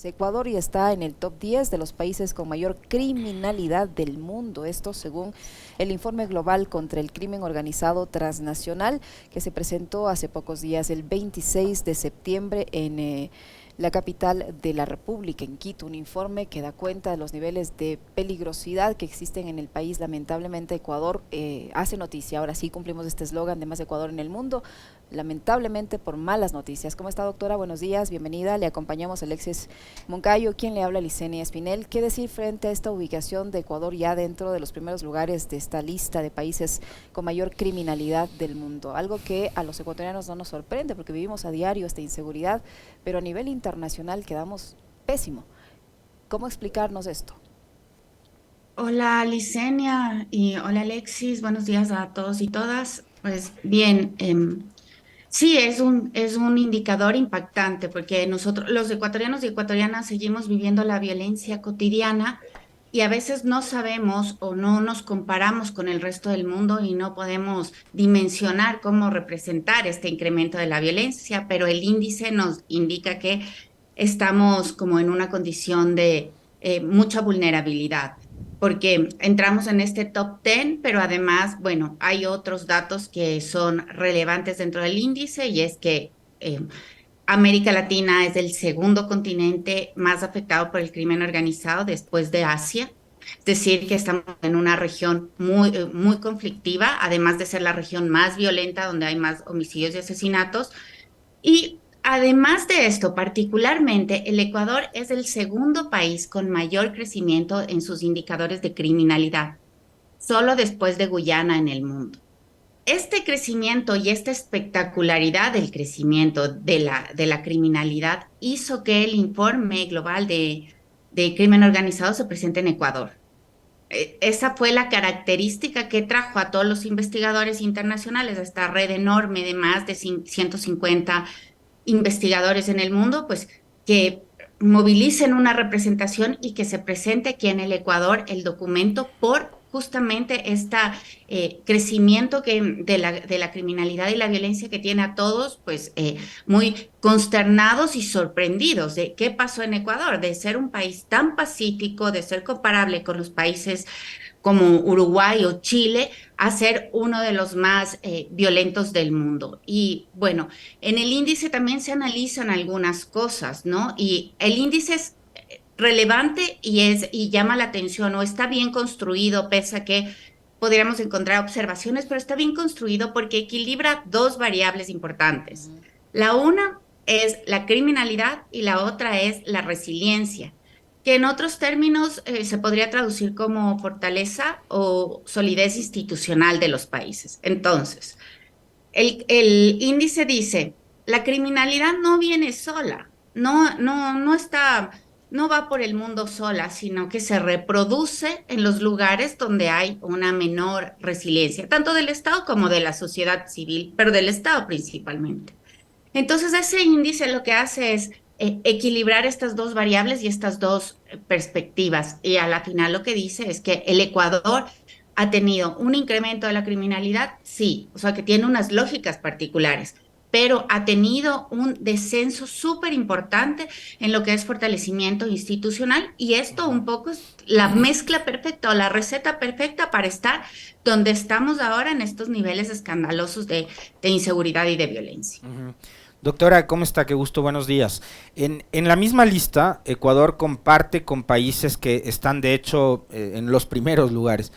Ecuador ya está en el top 10 de los países con mayor criminalidad del mundo. Esto según el informe global contra el crimen organizado transnacional que se presentó hace pocos días, el 26 de septiembre en la capital de la República, en Quito. Un informe que da cuenta de los niveles de peligrosidad que existen en el país. Lamentablemente Ecuador hace noticia. Ahora sí cumplimos este eslogan de más Ecuador en el mundo, lamentablemente por malas noticias. ¿Cómo está, doctora? Buenos días, bienvenida. Le acompañamos Alexis Moncayo, quien le habla, Licenia Espinel. ¿Qué decir frente a esta ubicación de Ecuador ya dentro de los primeros lugares de esta lista de países con mayor criminalidad del mundo? Algo que a los ecuatorianos no nos sorprende porque vivimos a diario esta inseguridad, pero a nivel internacional quedamos pésimo. ¿Cómo explicarnos esto? Hola Licenia y hola Alexis, buenos días a todos y todas. Pues bien, sí, es un indicador impactante porque nosotros, los ecuatorianos y ecuatorianas, seguimos viviendo la violencia cotidiana y a veces no sabemos o no nos comparamos con el resto del mundo y no podemos dimensionar cómo representar este incremento de la violencia, pero el índice nos indica que estamos como en una condición de mucha vulnerabilidad porque entramos en este top 10, pero además, bueno, hay otros datos que son relevantes dentro del índice y es que América Latina es el segundo continente más afectado por el crimen organizado después de Asia. Es decir, que estamos en una región muy conflictiva, además de ser la región más violenta, donde hay más homicidios y asesinatos. Y además de esto, particularmente, el Ecuador es el segundo país con mayor crecimiento en sus indicadores de criminalidad, solo después de Guyana en el mundo. Este crecimiento y esta espectacularidad del crecimiento de la criminalidad hizo que el informe global de crimen organizado se presente en Ecuador. Esa fue la característica que trajo a todos los investigadores internacionales, a esta red enorme de más de 150 investigadores en el mundo, pues que movilicen una representación y que se presente aquí en el Ecuador el documento por justamente este crecimiento de la criminalidad y la violencia que tiene a todos, pues muy consternados y sorprendidos de qué pasó en Ecuador, de ser un país tan pacífico, de ser comparable con los países como Uruguay o Chile a ser uno de los más violentos del mundo. Y bueno, en el índice también se analizan algunas cosas, ¿no? Y el índice es relevante y llama la atención, o está bien construido, pese a que podríamos encontrar observaciones, pero está bien construido porque equilibra dos variables importantes. Ujú. La una es la criminalidad y la otra es la resiliencia, que en otros términos se podría traducir como fortaleza o solidez institucional de los países. Entonces, el índice dice, la criminalidad no viene sola, no está, no va por el mundo sola, sino que se reproduce en los lugares donde hay una menor resiliencia, tanto del Estado como de la sociedad civil, pero del Estado principalmente. Entonces, ese índice lo que hace es equilibrar estas dos variables y estas dos perspectivas. Y a la final lo que dice es que el Ecuador ha tenido un incremento de la criminalidad, sí, o sea que tiene unas lógicas particulares, pero ha tenido un descenso súper importante en lo que es fortalecimiento institucional y esto un poco es la mezcla perfecta o la receta perfecta para estar donde estamos ahora en estos niveles escandalosos de inseguridad y de violencia. Ujú. Doctora, ¿cómo está? Qué gusto, buenos días. En la misma lista, Ecuador comparte con países que están de hecho en los primeros lugares,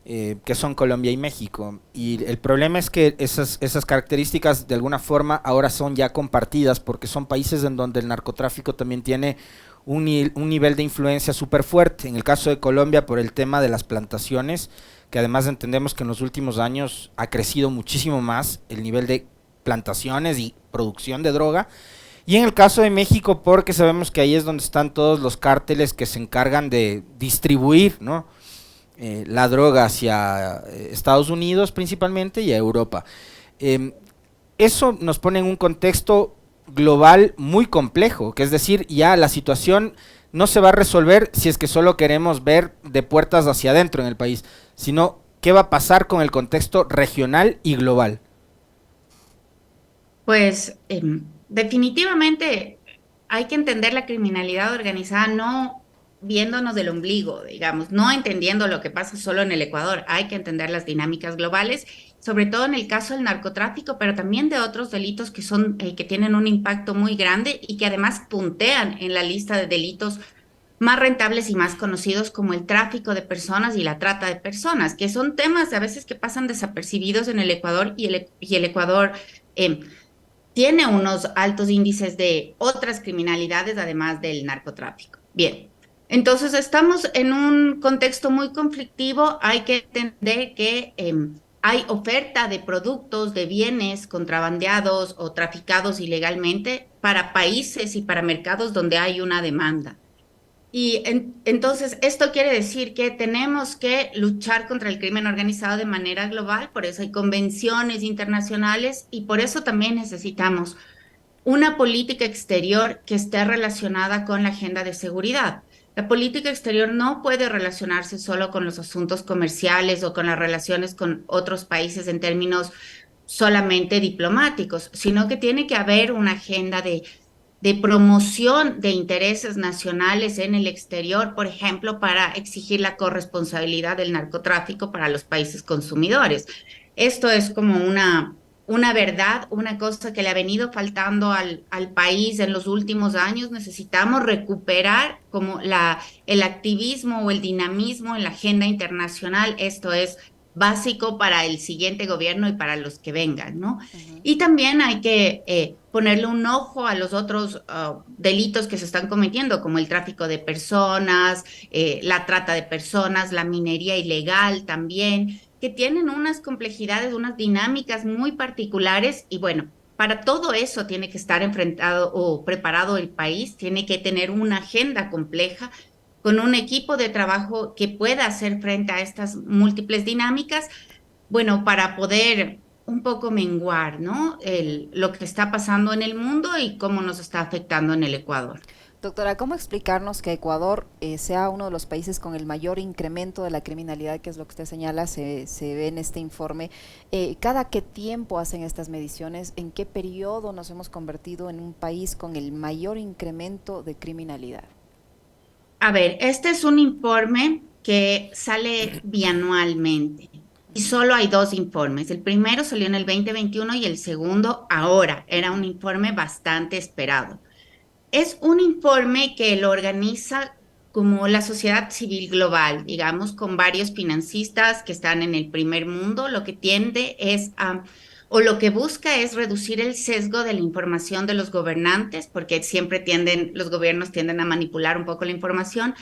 que son Colombia y México. Y el problema es que esas características de alguna forma ahora son ya compartidas porque son países en donde el narcotráfico también tiene un nivel de influencia súper fuerte. En el caso de Colombia por el tema de las plantaciones, que además entendemos que en los últimos años ha crecido muchísimo más el nivel de plantaciones y producción de droga. Y en el caso de México, porque sabemos que ahí es donde están todos los cárteles que se encargan de distribuir, ¿no? La droga hacia Estados Unidos principalmente y a Europa. Eh, Eso nos pone en un contexto global muy complejo, que es decir, ya la situación no se va a resolver si es que solo queremos ver de puertas hacia adentro en el país, sino qué va a pasar con el contexto regional y global. Pues definitivamente hay que entender la criminalidad organizada no viéndonos del ombligo, digamos, no entendiendo lo que pasa solo en el Ecuador. Hay que entender las dinámicas globales, sobre todo en el caso del narcotráfico, pero también de otros delitos que son, que tienen un impacto muy grande y que además puntean en la lista de delitos más rentables y más conocidos como el tráfico de personas y la trata de personas, que son temas a veces que pasan desapercibidos en el Ecuador y el Ecuador eh, tiene unos altos índices de otras criminalidades además del narcotráfico. Bien, entonces estamos en un contexto muy conflictivo. Hay que entender que hay oferta de productos, de bienes contrabandeados o traficados ilegalmente para países y para mercados donde hay una demanda. Entonces, esto quiere decir que tenemos que luchar contra el crimen organizado de manera global, por eso hay convenciones internacionales y por eso también necesitamos una política exterior que esté relacionada con la agenda de seguridad. La política exterior no puede relacionarse solo con los asuntos comerciales o con las relaciones con otros países en términos solamente diplomáticos, sino que tiene que haber una agenda de promoción de intereses nacionales en el exterior, por ejemplo, para exigir la corresponsabilidad del narcotráfico para los países consumidores. Esto es como una verdad, una cosa que le ha venido faltando al país en los últimos años. Necesitamos recuperar como el activismo o el dinamismo en la agenda internacional. Esto es básico para el siguiente gobierno y para los que vengan, ¿no? Ujú. Y también hay que ponerle un ojo a los otros delitos que se están cometiendo, como el tráfico de personas, la trata de personas, la minería ilegal también, que tienen unas complejidades, unas dinámicas muy particulares y bueno. Para todo eso tiene que estar enfrentado o preparado el país, tiene que tener una agenda compleja con un equipo de trabajo que pueda hacer frente a estas múltiples dinámicas, bueno, para poder un poco menguar, ¿no? Lo que está pasando en el mundo y cómo nos está afectando en el Ecuador. Doctora, ¿cómo explicarnos que Ecuador sea uno de los países con el mayor incremento de la criminalidad, que es lo que usted señala, se ve en este informe? ¿Cada qué tiempo hacen estas mediciones? ¿En qué periodo nos hemos convertido en un país con el mayor incremento de criminalidad? A ver, este es un informe que sale bianualmente y solo hay dos informes. El primero salió en el 2021 y el segundo ahora. Era un informe bastante esperado. Es un informe que lo organiza como la sociedad civil global, digamos, con varios financistas que están en el primer mundo. Lo que tiende es a, o lo que busca es reducir el sesgo de la información de los gobernantes, porque siempre tienden, los gobiernos tienden a manipular un poco la información.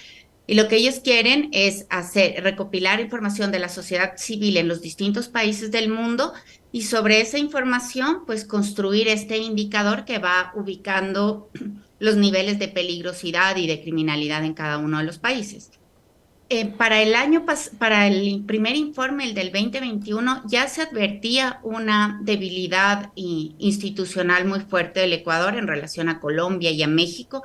Y lo que ellos quieren es hacer, recopilar información de la sociedad civil en los distintos países del mundo y sobre esa información, pues construir este indicador que va ubicando los niveles de peligrosidad y de criminalidad en cada uno de los países. Para el primer informe, el del 2021, ya se advertía una debilidad institucional muy fuerte del Ecuador en relación a Colombia y a México,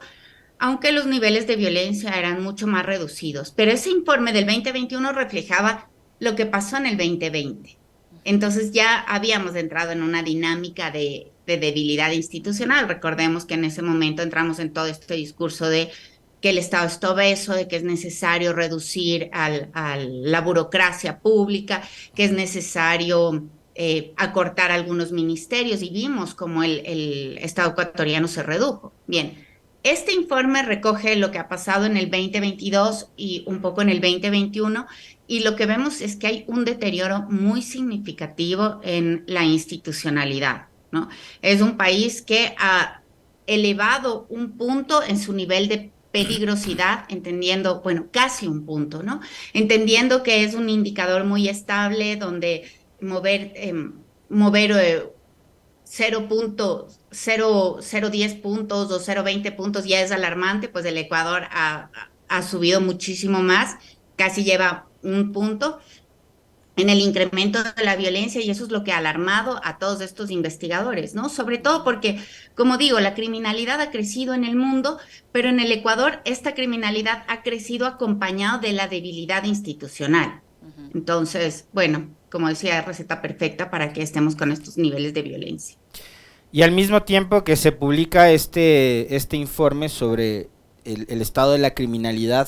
aunque los niveles de violencia eran mucho más reducidos. Pero ese informe del 2021 reflejaba lo que pasó en el 2020. Entonces ya habíamos entrado en una dinámica de debilidad institucional. Recordemos que en ese momento entramos en todo este discurso de que el Estado está obeso, de que es necesario reducir a la burocracia pública, que es necesario acortar algunos ministerios y vimos cómo el Estado ecuatoriano se redujo. Bien, este informe recoge lo que ha pasado en el 2022 y un poco en el 2021 y lo que vemos es que hay un deterioro muy significativo en la institucionalidad, ¿no? Es un país que ha elevado un punto en su nivel de peligrosidad, entendiendo, bueno, casi un punto, ¿no? Entendiendo que es un indicador muy estable donde mover 0.10 puntos o 0.20 puntos ya es alarmante, pues el Ecuador ha subido muchísimo más, casi lleva un punto en el incremento de la violencia y eso es lo que ha alarmado a todos estos investigadores, ¿no? Sobre todo porque, como digo, la criminalidad ha crecido en el mundo, pero en el Ecuador esta criminalidad ha crecido acompañado de la debilidad institucional. Ujú. Entonces, bueno, como decía, es receta perfecta para que estemos con estos niveles de violencia. Y al mismo tiempo que se publica este informe sobre el estado de la criminalidad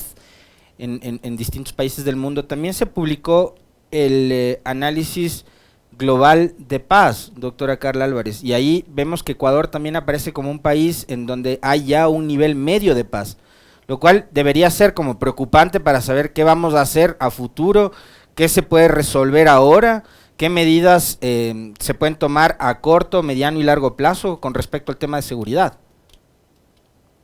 en distintos países del mundo, también se publicó el análisis global de paz, doctora Carla Álvarez, y ahí vemos que Ecuador también aparece como un país en donde hay ya un nivel medio de paz, lo cual debería ser como preocupante para saber qué vamos a hacer a futuro, qué se puede resolver ahora, qué medidas se pueden tomar a corto, mediano y largo plazo con respecto al tema de seguridad.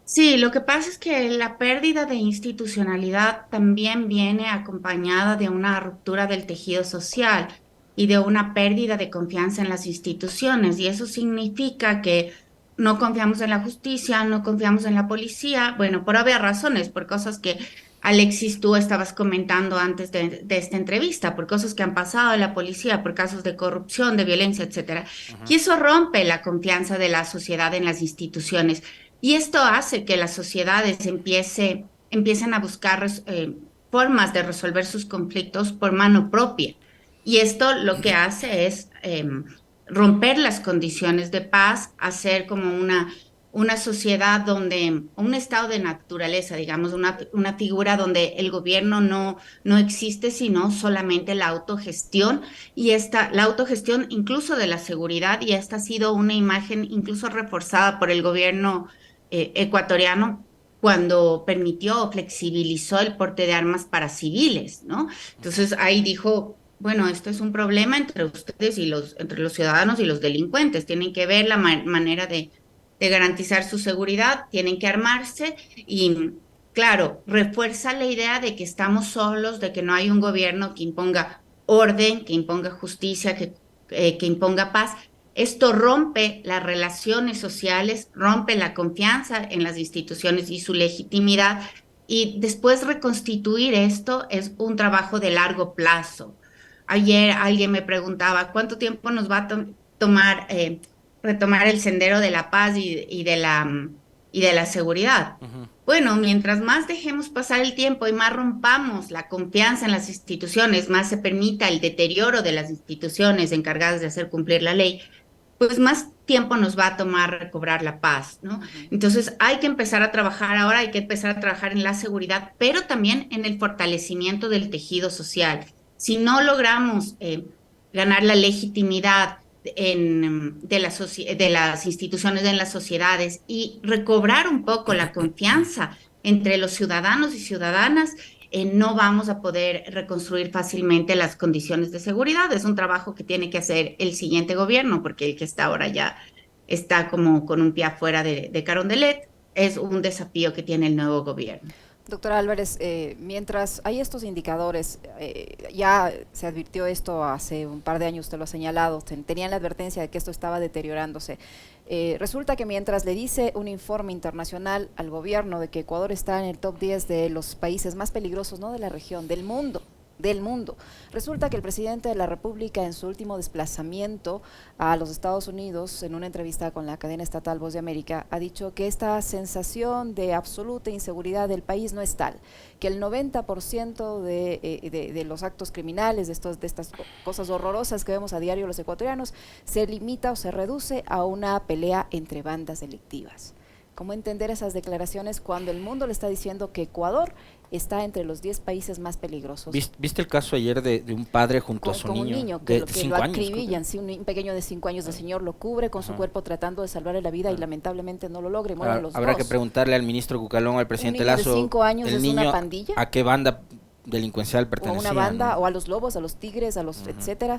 Sí, lo que pasa es que la pérdida de institucionalidad también viene acompañada de una ruptura del tejido social y de una pérdida de confianza en las instituciones. Y eso significa que no confiamos en la justicia, no confiamos en la policía, bueno, por obvias razones, por cosas que Alexis, tú estabas comentando antes de esta entrevista, por cosas que han pasado en la policía, por casos de corrupción, de violencia, etcétera. Ajá. Y eso rompe la confianza de la sociedad en las instituciones. Y esto hace que las sociedades empiecen a buscar formas de resolver sus conflictos por mano propia. Y esto lo que hace es romper las condiciones de paz, hacer como una sociedad donde, un estado de naturaleza, digamos, una figura donde el gobierno no existe, sino solamente la autogestión. Y la autogestión incluso de la seguridad, y esta ha sido una imagen incluso reforzada por el gobierno ecuatoriano cuando permitió o flexibilizó el porte de armas para civiles, ¿no? Entonces ahí dijo, bueno, esto es un problema entre ustedes y entre los ciudadanos y los delincuentes. Tienen que ver la manera de garantizar su seguridad, tienen que armarse y, claro, refuerza la idea de que estamos solos, de que no hay un gobierno que imponga orden, que imponga justicia, que imponga paz. Esto rompe las relaciones sociales, rompe la confianza en las instituciones y su legitimidad. Y después reconstituir esto es un trabajo de largo plazo. Ayer alguien me preguntaba, ¿cuánto tiempo nos va a tomar retomar el sendero de la paz y de la seguridad? Ujú. Bueno, mientras más dejemos pasar el tiempo y más rompamos la confianza en las instituciones, más se permita el deterioro de las instituciones encargadas de hacer cumplir la ley, pues más tiempo nos va a tomar recobrar la paz, ¿no? Ujú. Entonces hay que empezar a trabajar ahora, hay que empezar a trabajar en la seguridad, pero también en el fortalecimiento del tejido social. Si no logramos ganar la legitimidad de las instituciones en las sociedades y recobrar un poco la confianza entre los ciudadanos y ciudadanas, no vamos a poder reconstruir fácilmente las condiciones de seguridad. Es un trabajo que tiene que hacer el siguiente gobierno, porque el que está ahora ya está como con un pie afuera de Carondelet. Es un desafío que tiene el nuevo gobierno. Doctora Álvarez, mientras hay estos indicadores, ya se advirtió esto hace un par de años, usted lo ha señalado, tenían la advertencia de que esto estaba deteriorándose. Resulta que mientras le dice un informe internacional al gobierno de que Ecuador está en el top 10 de los países más peligrosos, no de la región, del mundo. Resulta que el presidente de la República en su último desplazamiento a los Estados Unidos, en una entrevista con la cadena estatal Voz de América, ha dicho que esta sensación de absoluta inseguridad del país no es tal, que el 90% de los actos criminales, de estas cosas horrorosas que vemos a diario los ecuatorianos, se limita o se reduce a una pelea entre bandas delictivas. ¿Cómo entender esas declaraciones cuando el mundo le está diciendo que Ecuador está entre los 10 países más peligrosos? ¿Viste el caso ayer de un padre junto a su Con un niño niño de que lo 5 años? acribillan, sí, un pequeño de 5 años, el señor lo cubre con su cuerpo tratando de salvarle la vida y lamentablemente no lo logra y mueren los Habrá dos. que preguntarle al ministro Cucalón, al presidente Un niño de Lazo, 5 años el es una niño pandilla, a qué banda delincuencial o a pertenecía, una banda, ¿no? o a los lobos, a los tigres, a los etcétera.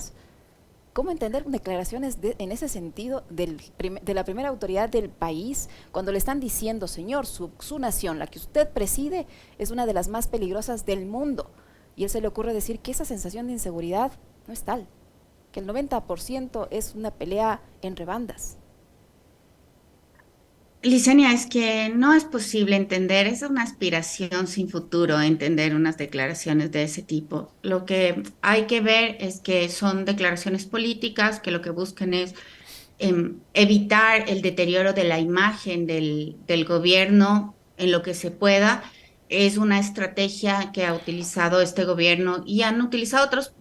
¿Cómo entender declaraciones en ese sentido de la primera autoridad del país cuando le están diciendo, señor, su nación, la que usted preside, es una de las más peligrosas del mundo? Y él se le ocurre decir que esa sensación de inseguridad no es tal, que el 90% es una pelea entre bandas. Licenia, es que no es posible entender, es una aspiración sin futuro entender unas declaraciones de ese tipo. Lo que hay que ver es que son declaraciones políticas que lo que buscan es evitar el deterioro de la imagen del gobierno en lo que se pueda es una estrategia que ha utilizado este gobierno y han utilizado otros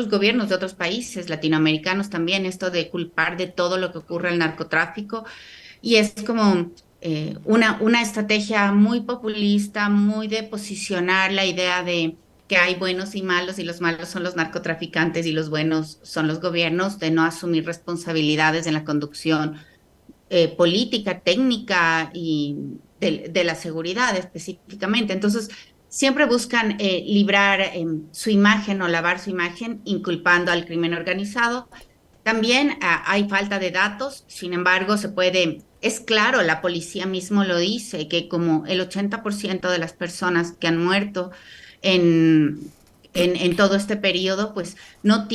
gobiernos de otros países latinoamericanos también, esto de culpar de todo lo que ocurre al narcotráfico. Y es como una estrategia muy populista, muy de posicionar la idea de que hay buenos y malos y los malos son los narcotraficantes y los buenos son los gobiernos, de no asumir responsabilidades en la conducción política, técnica y de la seguridad específicamente. Entonces, siempre buscan librar su imagen o lavar su imagen inculpando al crimen organizado. También hay falta de datos, sin embargo, es claro, la policía mismo lo dice, que como el 80% de las personas que han muerto en, en todo este periodo, pues no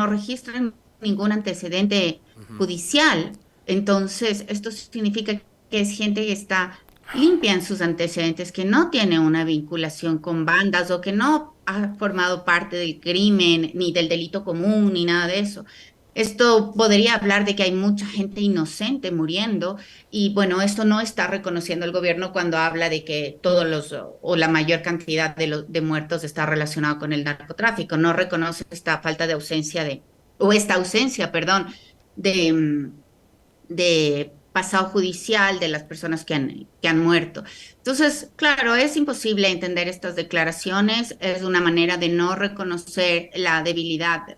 registran ningún antecedente Ujú. judicial. Entonces, esto significa que es gente que está limpia en sus antecedentes, que no tiene una vinculación con bandas o que no ha formado parte del crimen, ni del delito común, ni nada de eso. Esto podría hablar de que hay mucha gente inocente muriendo y bueno, esto no está reconociendo el gobierno cuando habla de que o la mayor cantidad de muertos está relacionado con el narcotráfico. No reconoce esta falta de o esta ausencia, perdón, de, de pasado judicial de las personas que han muerto. Entonces, claro, es imposible entender estas declaraciones, es una manera de no reconocer la debilidad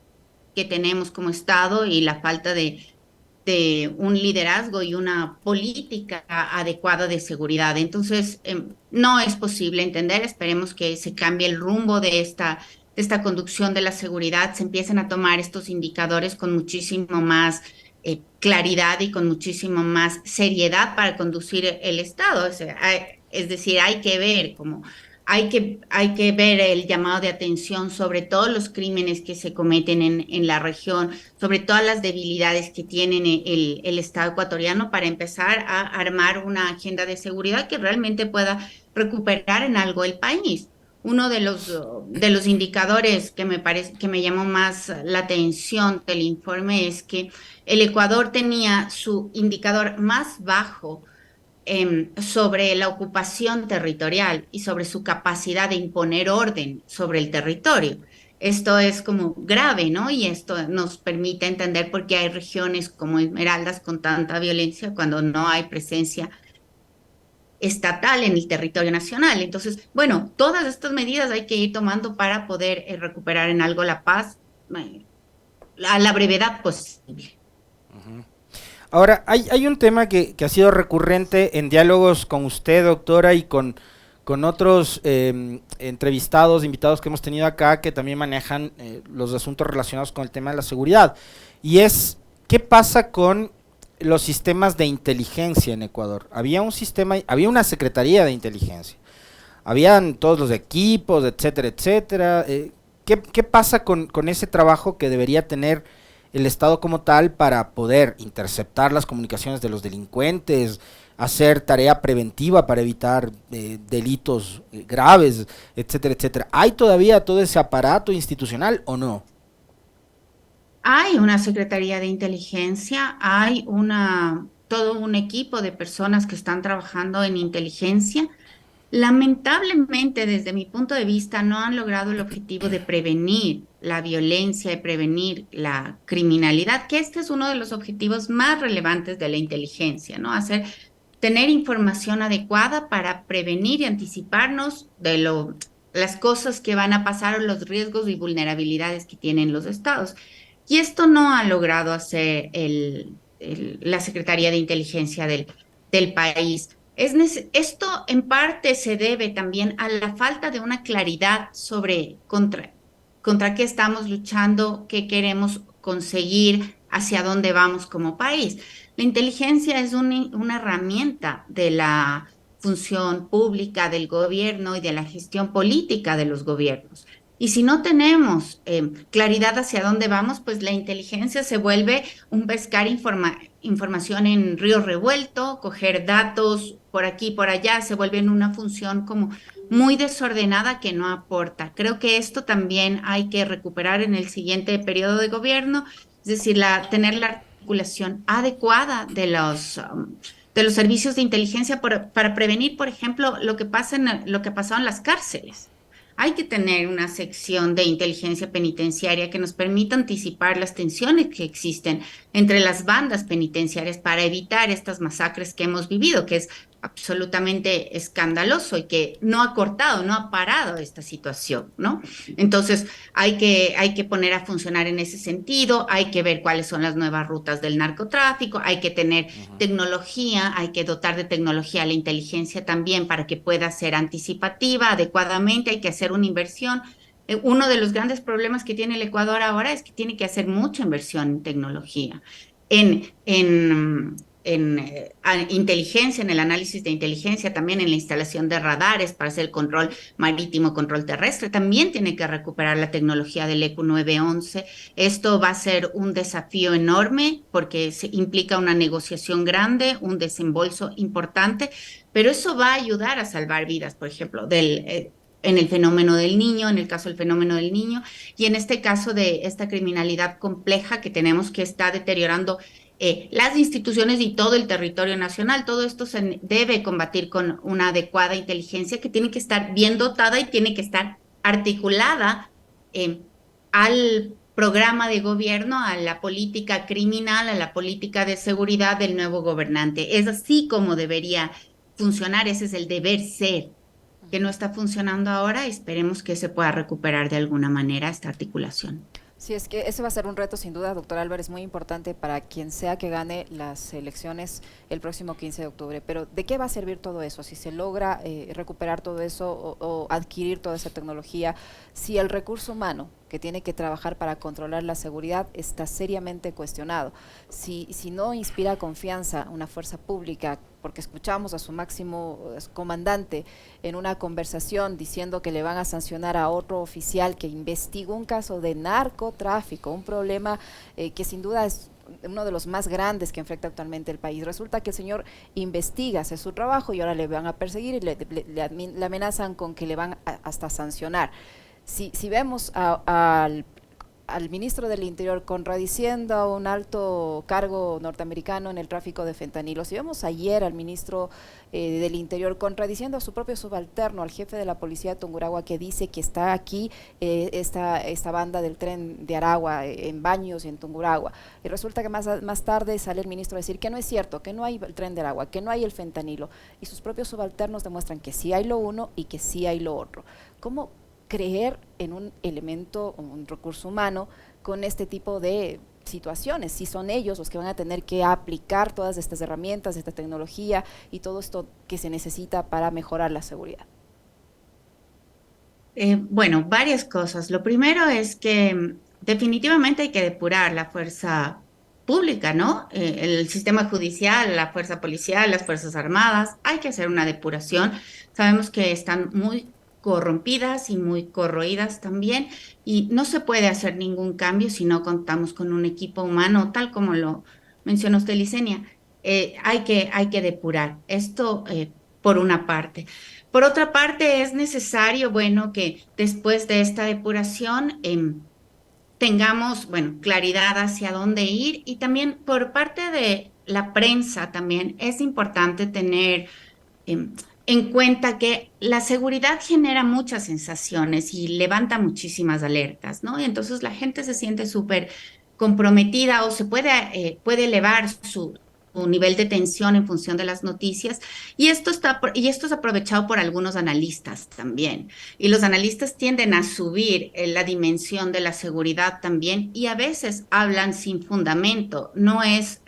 que tenemos como Estado y la falta de un liderazgo y una política adecuada de seguridad. Entonces, no es posible entender, esperemos que se cambie el rumbo de esta conducción de la seguridad, se empiecen a tomar estos indicadores con muchísimo más claridad y con muchísimo más seriedad para conducir el Estado. Es decir, hay que ver cómo hay que ver el llamado de atención sobre todos los crímenes que se cometen en la región, sobre todas las debilidades que tiene el Estado ecuatoriano para empezar a armar una agenda de seguridad que realmente pueda recuperar en algo el país. Uno de los indicadores que me llamó más la atención del informe es que el Ecuador tenía su indicador más bajo sobre la ocupación territorial y sobre su capacidad de imponer orden sobre el territorio. Esto es como grave, ¿no? Y esto nos permite entender por qué hay regiones como Esmeraldas con tanta violencia cuando no hay presencia estatal en el territorio nacional. Entonces, bueno, todas estas medidas hay que ir tomando para poder recuperar en algo la paz a la brevedad posible. Ahora, hay un tema que ha sido recurrente en diálogos con usted, doctora, y con otros entrevistados, invitados que hemos tenido acá, que también manejan los asuntos relacionados con el tema de la seguridad. Y es, ¿qué pasa con los sistemas de inteligencia en Ecuador? Había una secretaría de inteligencia, habían todos los equipos, etcétera, etcétera. ¿Qué pasa con ese trabajo que debería tener el Estado como tal para poder interceptar las comunicaciones de los delincuentes, hacer tarea preventiva para evitar delitos graves, etcétera, etcétera? ¿Hay todavía todo ese aparato institucional o no? Hay una Secretaría de Inteligencia, todo un equipo de personas que están trabajando en inteligencia. Lamentablemente, desde mi punto de vista, no han logrado el objetivo de prevenir la violencia y prevenir la criminalidad, que este es uno de los objetivos más relevantes de la inteligencia, ¿no? Tener información adecuada para prevenir y anticiparnos las cosas que van a pasar o los riesgos y vulnerabilidades que tienen los estados. Y esto no ha logrado hacer la Secretaría de Inteligencia del país. Esto en parte se debe también a la falta de una claridad sobre contra qué estamos luchando, qué queremos conseguir, hacia dónde vamos como país. La inteligencia es una herramienta de la función pública del gobierno y de la gestión política de los gobiernos. Y si no tenemos claridad hacia dónde vamos, pues la inteligencia se vuelve un pescar información en río revuelto, coger datos por aquí, por allá, se vuelve en una función como muy desordenada que no aporta. Creo que esto también hay que recuperar en el siguiente periodo de gobierno, es decir, tener la articulación adecuada de los servicios de inteligencia para prevenir, por ejemplo, lo que pasó en las cárceles. Hay que tener una sección de inteligencia penitenciaria que nos permita anticipar las tensiones que existen entre las bandas penitenciarias para evitar estas masacres que hemos vivido, que es absolutamente escandaloso y que no ha cortado, no ha parado esta situación, ¿no? Entonces, hay que poner a funcionar en ese sentido, hay que ver cuáles son las nuevas rutas del narcotráfico, hay que tener tecnología, hay que dotar de tecnología a la inteligencia también para que pueda ser anticipativa adecuadamente, hay que hacer una inversión. Uno de los grandes problemas que tiene el Ecuador ahora es que tiene que hacer mucha inversión en tecnología, en inteligencia, en el análisis de inteligencia, también en la instalación de radares para hacer el control marítimo, control terrestre. También tiene que recuperar la tecnología del ECU 911. Esto va a ser un desafío enorme porque implica una negociación grande, un desembolso importante, pero eso va a ayudar a salvar vidas, por ejemplo, en el fenómeno del niño, en el caso del fenómeno del niño, y en este caso de esta criminalidad compleja que tenemos que está deteriorando las instituciones y todo el territorio nacional. Todo esto se debe combatir con una adecuada inteligencia que tiene que estar bien dotada y tiene que estar articulada al programa de gobierno, a la política criminal, a la política de seguridad del nuevo gobernante. Es así como debería funcionar, ese es el deber ser, que no está funcionando ahora. Esperemos que se pueda recuperar de alguna manera esta articulación. Sí, es que ese va a ser un reto sin duda, doctor Álvarez, muy importante para quien sea que gane las elecciones el próximo 15 de octubre. Pero ¿de qué va a servir todo eso? Si se logra recuperar todo eso o adquirir toda esa tecnología, si el recurso humano que tiene que trabajar para controlar la seguridad está seriamente cuestionado. Si no inspira confianza una fuerza pública, porque escuchamos a su máximo comandante en una conversación diciendo que le van a sancionar a otro oficial que investigó un caso de narcotráfico, un problema que sin duda es uno de los más grandes que enfrenta actualmente el país. Resulta que el señor investiga, hace su trabajo y ahora le van a perseguir y le amenazan con que le van hasta sancionar. Si vemos al ministro del Interior contradiciendo a un alto cargo norteamericano en el tráfico de fentanilo, si vemos ayer al ministro del Interior contradiciendo a su propio subalterno, al jefe de la policía de Tungurahua, que dice que está aquí esta banda del tren de Aragua en Baños y en Tungurahua, y resulta que más tarde sale el ministro a decir que no es cierto, que no hay el tren de Aragua, que no hay el fentanilo, y sus propios subalternos demuestran que sí hay lo uno y que sí hay lo otro. ¿Cómo creer en un elemento, un recurso humano con este tipo de situaciones, si son ellos los que van a tener que aplicar todas estas herramientas, esta tecnología y todo esto que se necesita para mejorar la seguridad? Bueno, varias cosas. Lo primero es que definitivamente hay que depurar la fuerza pública, ¿no? El sistema judicial, la fuerza policial, las fuerzas armadas, hay que hacer una depuración. Sabemos que están muy corrompidas y muy corroídas también, y no se puede hacer ningún cambio si no contamos con un equipo humano, tal como lo mencionó usted, Licenia. Hay que depurar esto por una parte. Por otra parte, es necesario, bueno, que después de esta depuración tengamos, bueno, claridad hacia dónde ir, y también por parte de la prensa también es importante tener eh, en cuenta que la seguridad genera muchas sensaciones y levanta muchísimas alertas, ¿no? Y entonces la gente se siente súper comprometida o puede elevar su nivel de tensión en función de las noticias, y esto es aprovechado por algunos analistas también. Y los analistas tienden a subir la dimensión de la seguridad también, y a veces hablan sin fundamento. No es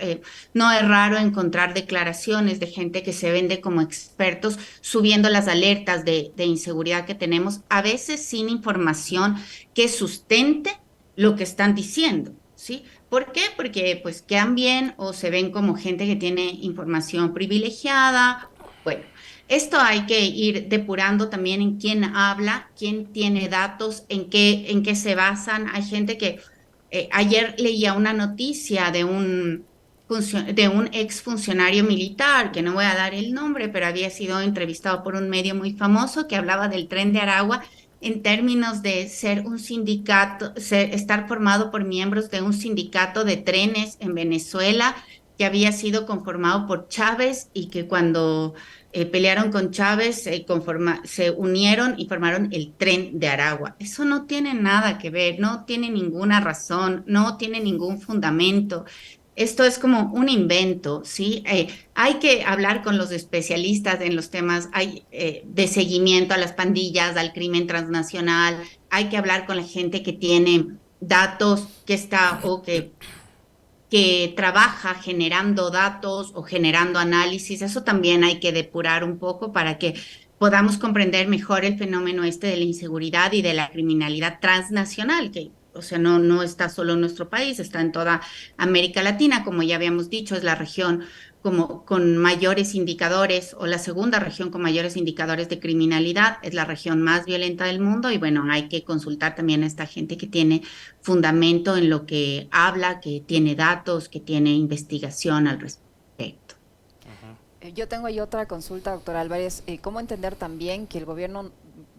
raro encontrar declaraciones de gente que se vende como expertos subiendo las alertas de inseguridad que tenemos, a veces sin información que sustente lo que están diciendo, ¿sí? ¿Por qué? Porque pues quedan bien o se ven como gente que tiene información privilegiada. Bueno, esto hay que ir depurando también en quién habla, quién tiene datos, en qué se basan. Hay gente que ayer leía una noticia de un exfuncionario militar, que no voy a dar el nombre, pero había sido entrevistado por un medio muy famoso que hablaba del Tren de Aragua en términos de ser un sindicato, estar formado por miembros de un sindicato de trenes en Venezuela, que había sido conformado por Chávez y que cuando pelearon con Chávez se unieron y formaron el Tren de Aragua. Eso no tiene nada que ver, no tiene ninguna razón, no tiene ningún fundamento. Esto es como un invento, ¿sí? Hay que hablar con los especialistas en los temas de seguimiento a las pandillas, al crimen transnacional. Hay que hablar con la gente que tiene datos, que está o que trabaja generando datos o generando análisis. Eso también hay que depurar un poco para que podamos comprender mejor el fenómeno este de la inseguridad y de la criminalidad transnacional, que, o sea, no está solo en nuestro país, está en toda América Latina, como ya habíamos dicho, es la región como con mayores indicadores o la segunda región con mayores indicadores de criminalidad, es la región más violenta del mundo y bueno, hay que consultar también a esta gente que tiene fundamento en lo que habla, que tiene datos, que tiene investigación al respecto. Yo tengo ahí otra consulta, doctora Álvarez. ¿Cómo entender también que el gobierno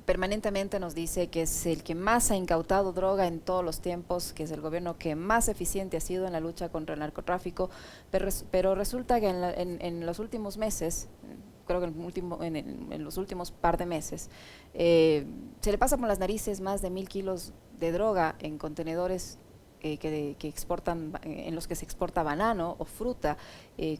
permanentemente nos dice que es el que más ha incautado droga en todos los tiempos, que es el gobierno que más eficiente ha sido en la lucha contra el narcotráfico, pero resulta que en los últimos meses, creo que en los últimos par de meses, se le pasa por las narices más de 1.000 kilos de droga en contenedores que exportan, en los que se exporta banano o fruta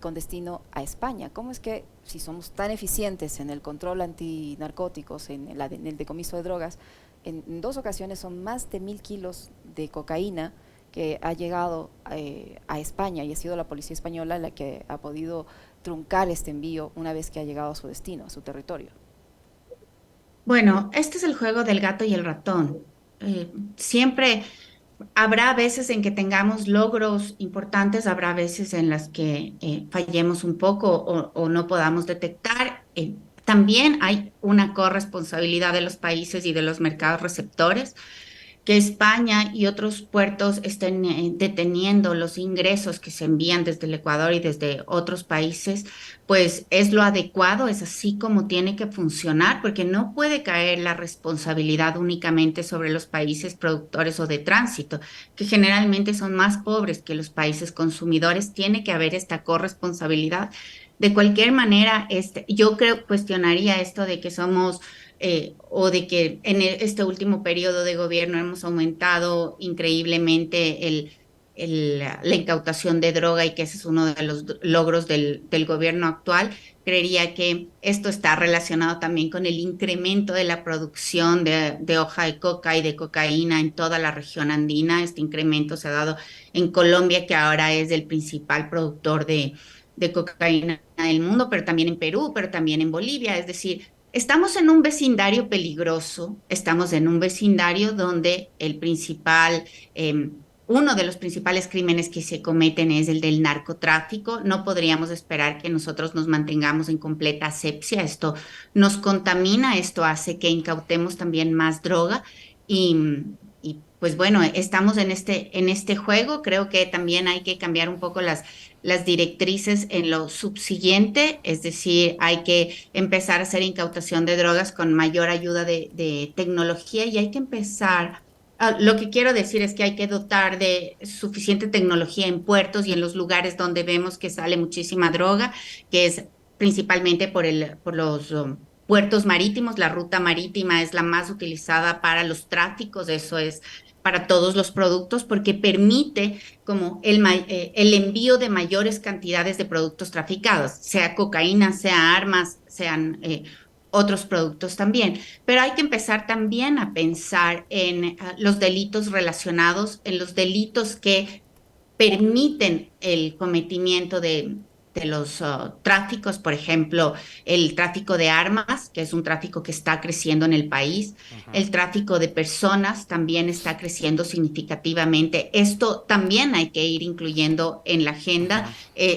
con destino a España. ¿Cómo es que, si somos tan eficientes en el control antinarcóticos, en el decomiso de drogas, en 2 ocasiones son más de 1.000 kilos de cocaína que ha llegado a España y ha sido la policía española la que ha podido truncar este envío una vez que ha llegado a su destino, a su territorio? Bueno, este es el juego del gato y el ratón. Siempre habrá veces en que tengamos logros importantes, habrá veces en las que fallemos un poco o no podamos detectar. También hay una corresponsabilidad de los países y de los mercados receptores que España y otros puertos estén deteniendo los ingresos que se envían desde el Ecuador y desde otros países, pues es lo adecuado, es así como tiene que funcionar, porque no puede caer la responsabilidad únicamente sobre los países productores o de tránsito, que generalmente son más pobres que los países consumidores. Tiene que haber esta corresponsabilidad. De cualquier manera, yo creo, cuestionaría esto de que somos o de que en este último periodo de gobierno hemos aumentado increíblemente la incautación de droga y que ese es uno de los logros del gobierno actual. Creería que esto está relacionado también con el incremento de la producción de hoja de coca y de cocaína en toda la región andina. Este incremento se ha dado en Colombia, que ahora es el principal productor de cocaína del mundo, pero también en Perú, pero también en Bolivia. Es decir, estamos en un vecindario peligroso, estamos en un vecindario donde uno de los principales crímenes que se cometen es el del narcotráfico. No podríamos esperar que nosotros nos mantengamos en completa asepsia. Esto nos contamina, esto hace que incautemos también más droga y, pues bueno, estamos en este juego. Creo que también hay que cambiar un poco las directrices en lo subsiguiente, es decir, hay que empezar a hacer incautación de drogas con mayor ayuda de tecnología y hay que empezar. Lo que quiero decir es que hay que dotar de suficiente tecnología en puertos y en los lugares donde vemos que sale muchísima droga, que es principalmente por los puertos marítimos. La ruta marítima es la más utilizada para los tráficos, eso es para todos los productos, porque permite como el envío de mayores cantidades de productos traficados, sea cocaína, sea armas, sean otros productos también. Pero hay que empezar también a pensar en los delitos relacionados, en los delitos que permiten el cometimiento de los tráficos, por ejemplo, el tráfico de armas, que es un tráfico que está creciendo en el país, el tráfico de personas también está creciendo significativamente. Esto también hay que ir incluyendo en la agenda.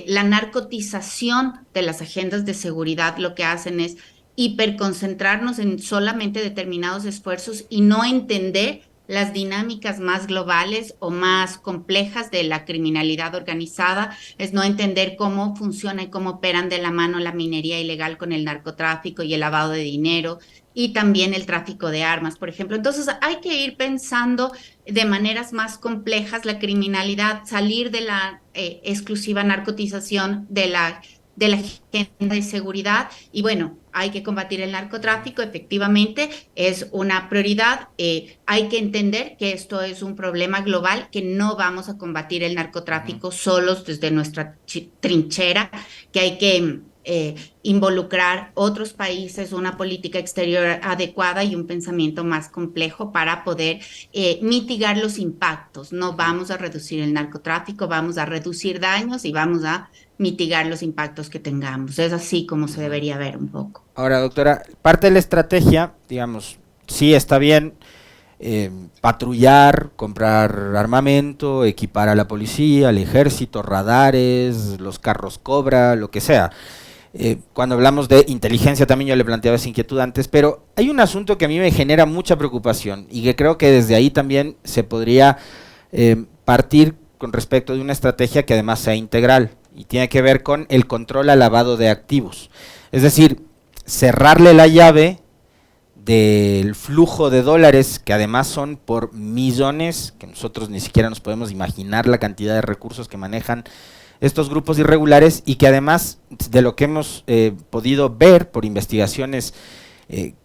La narcotización de las agendas de seguridad lo que hacen es hiperconcentrarnos en solamente determinados esfuerzos y no entender las dinámicas más globales o más complejas de la criminalidad organizada, es no entender cómo funciona y cómo operan de la mano la minería ilegal con el narcotráfico y el lavado de dinero y también el tráfico de armas, por ejemplo. Entonces hay que ir pensando de maneras más complejas la criminalidad, salir de la exclusiva narcotización de la agenda de seguridad y bueno, hay que combatir el narcotráfico, efectivamente es una prioridad, hay que entender que esto es un problema global, que no vamos a combatir el narcotráfico solos desde nuestra trinchera, que hay que involucrar otros países, una política exterior adecuada y un pensamiento más complejo para poder mitigar los impactos. No vamos a reducir el narcotráfico, vamos a reducir daños y vamos a mitigar los impactos que tengamos. Es así como se debería ver un poco. Ahora, doctora, parte de la estrategia, digamos, sí está bien patrullar, comprar armamento, equipar a la policía, al ejército, radares, los carros Cobra, lo que sea. Cuando hablamos de inteligencia también yo le planteaba esa inquietud antes, pero hay un asunto que a mí me genera mucha preocupación y que creo que desde ahí también se podría partir con respecto de una estrategia que además sea integral y tiene que ver con el control al lavado de activos. Es decir, cerrarle la llave del flujo de dólares, que además son por millones, que nosotros ni siquiera nos podemos imaginar la cantidad de recursos que manejan estos grupos irregulares y que además de lo que hemos podido ver por investigaciones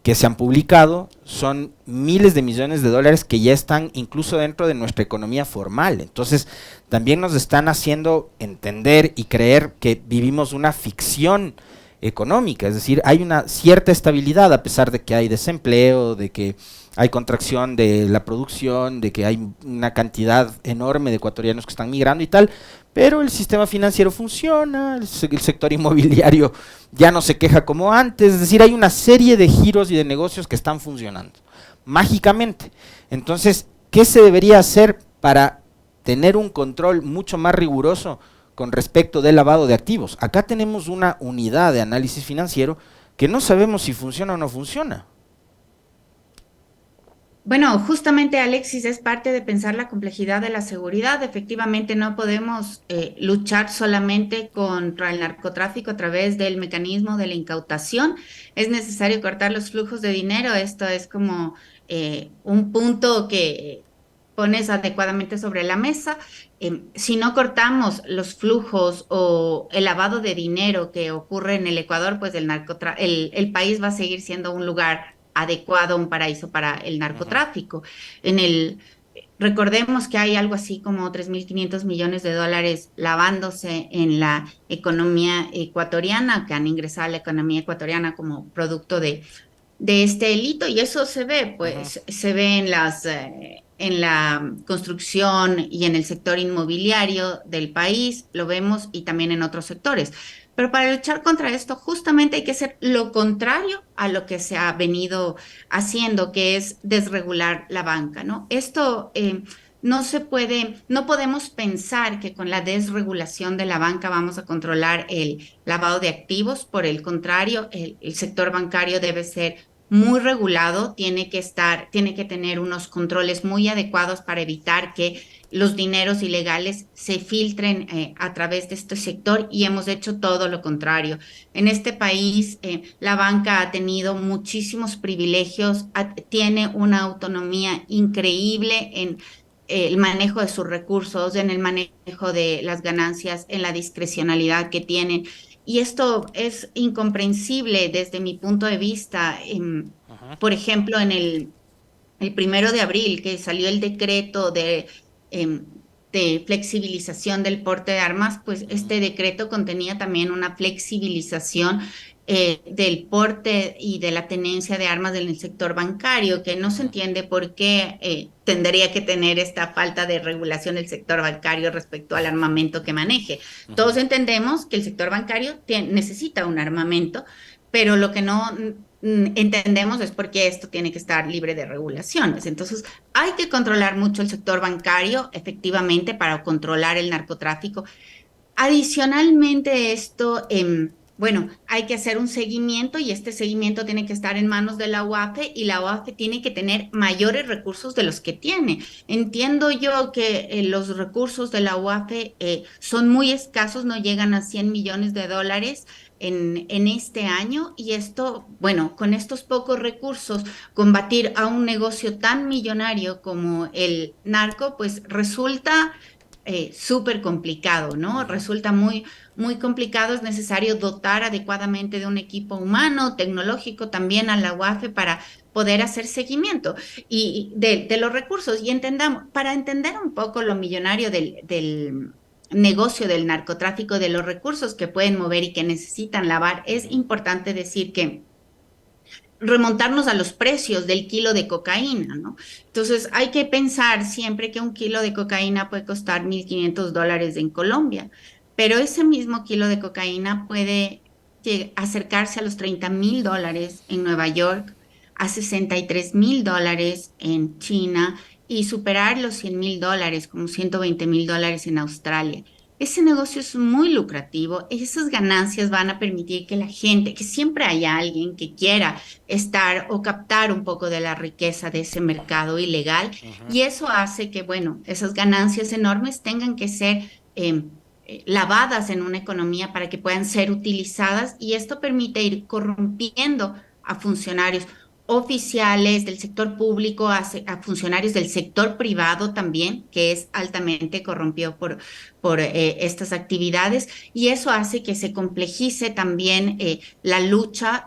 que se han publicado, son miles de millones de dólares que ya están incluso dentro de nuestra economía formal. Entonces, también nos están haciendo entender y creer que vivimos una ficción económica, es decir, hay una cierta estabilidad a pesar de que hay desempleo, de que hay contracción de la producción, de que hay una cantidad enorme de ecuatorianos que están migrando y tal, pero el sistema financiero funciona, el sector inmobiliario ya no se queja como antes, es decir, hay una serie de giros y de negocios que están funcionando mágicamente. Entonces, ¿qué se debería hacer para tener un control mucho más riguroso con respecto del lavado de activos? Acá tenemos una unidad de análisis financiero que no sabemos si funciona o no funciona. Bueno, justamente Alexis es parte de pensar la complejidad de la seguridad. Efectivamente, no podemos luchar solamente contra el narcotráfico a través del mecanismo de la incautación. Es necesario cortar los flujos de dinero. Esto es como un punto que pones adecuadamente sobre la mesa. Si no cortamos los flujos o el lavado de dinero que ocurre en el Ecuador, pues el país va a seguir siendo un lugar adecuado, un paraíso para el narcotráfico. En el, recordemos que hay algo así como 3.500 millones de dólares lavándose en la economía ecuatoriana, que han ingresado a la economía ecuatoriana como producto de este delito, y eso se ve, pues, se ve en la construcción y en el sector inmobiliario del país, lo vemos, y también en otros sectores. Pero para luchar contra esto, justamente hay que hacer lo contrario a lo que se ha venido haciendo, que es desregular la banca, ¿no? Esto no se puede, no podemos pensar que con la desregulación de la banca vamos a controlar el lavado de activos. Por el contrario, el sector bancario debe ser muy regulado, tiene que tener unos controles muy adecuados para evitar que los dineros ilegales se filtren a través de este sector, y hemos hecho todo lo contrario. En este país, la banca ha tenido muchísimos privilegios, tiene una autonomía increíble en el manejo de sus recursos, en el manejo de las ganancias, en la discrecionalidad que tienen. Y esto es incomprensible desde mi punto de vista. Por ejemplo, en el 1 de abril, que salió el decreto de flexibilización del porte de armas, pues este decreto contenía también una flexibilización del porte y de la tenencia de armas en el sector bancario, que no se entiende por qué tendría que tener esta falta de regulación del sector bancario respecto al armamento que maneje. Todos entendemos que el sector bancario necesita un armamento, pero lo que no entendemos es por qué esto tiene que estar libre de regulaciones. Entonces, hay que controlar mucho el sector bancario, efectivamente, para controlar el narcotráfico. Adicionalmente, esto bueno, hay que hacer un seguimiento y este seguimiento tiene que estar en manos de la OAFE y la OAFE tiene que tener mayores recursos de los que tiene. Entiendo yo que los recursos de la OAFE son muy escasos, no llegan a 100 millones de dólares en este año y esto, bueno, con estos pocos recursos, combatir a un negocio tan millonario como el narco, pues resulta súper complicado, ¿no? Ujú. Resulta muy complicado, es necesario dotar adecuadamente de un equipo humano, tecnológico también a la UAFE para poder hacer seguimiento y de los recursos. Y entendamos, para entender un poco lo millonario del negocio del narcotráfico, de los recursos que pueden mover y que necesitan lavar, es Ujú. importante decir que remontarnos a los precios del kilo de cocaína, ¿no? Entonces hay que pensar siempre que un kilo de cocaína puede costar $1,500 en Colombia, pero ese mismo kilo de cocaína puede acercarse a los $30,000 en Nueva York, a $63,000 en China y superar los $100,000, como $120,000 en Australia. Ese negocio es muy lucrativo, esas ganancias van a permitir que la gente, que siempre haya alguien que quiera estar o captar un poco de la riqueza de ese mercado ilegal Ujú. y eso hace que, bueno, esas ganancias enormes tengan que ser lavadas en una economía para que puedan ser utilizadas y esto permite ir corrompiendo a funcionarios oficiales del sector público, a funcionarios del sector privado también, que es altamente corrompido por estas actividades, y eso hace que se complejice también la lucha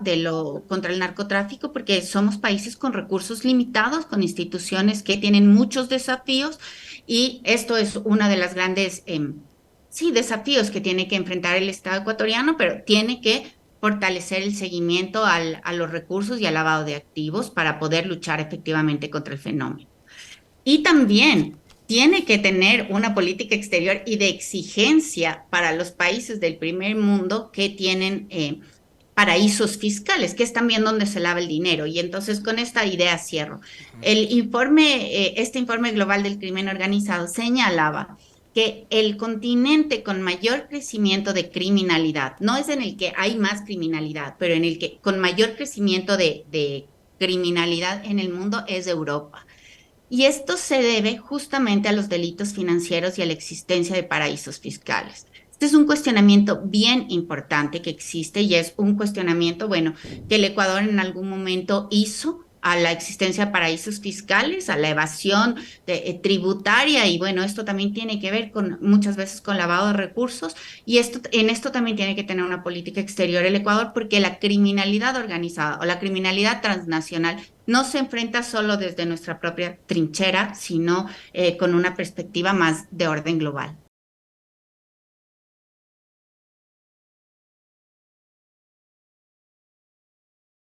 contra el narcotráfico, porque somos países con recursos limitados, con instituciones que tienen muchos desafíos, y esto es una de las grandes, sí, desafíos que tiene que enfrentar el Estado ecuatoriano, pero tiene que fortalecer el seguimiento a los recursos y al lavado de activos para poder luchar efectivamente contra el fenómeno. Y también tiene que tener una política exterior y de exigencia para los países del primer mundo que tienen paraísos fiscales, que es también donde se lava el dinero. Y entonces con esta idea cierro. Este informe global del crimen organizado señalaba que el continente con mayor crecimiento de criminalidad, no es en el que hay más criminalidad, pero en el que con mayor crecimiento de criminalidad en el mundo es Europa. Y esto se debe justamente a los delitos financieros y a la existencia de paraísos fiscales. Este es un cuestionamiento bien importante que existe y es un cuestionamiento, bueno, que el Ecuador en algún momento hizo a la existencia de paraísos fiscales, a la evasión tributaria y bueno, esto también tiene que ver con muchas veces con lavado de recursos y en esto también tiene que tener una política exterior el Ecuador porque la criminalidad organizada o la criminalidad transnacional no se enfrenta solo desde nuestra propia trinchera, sino con una perspectiva más de orden global.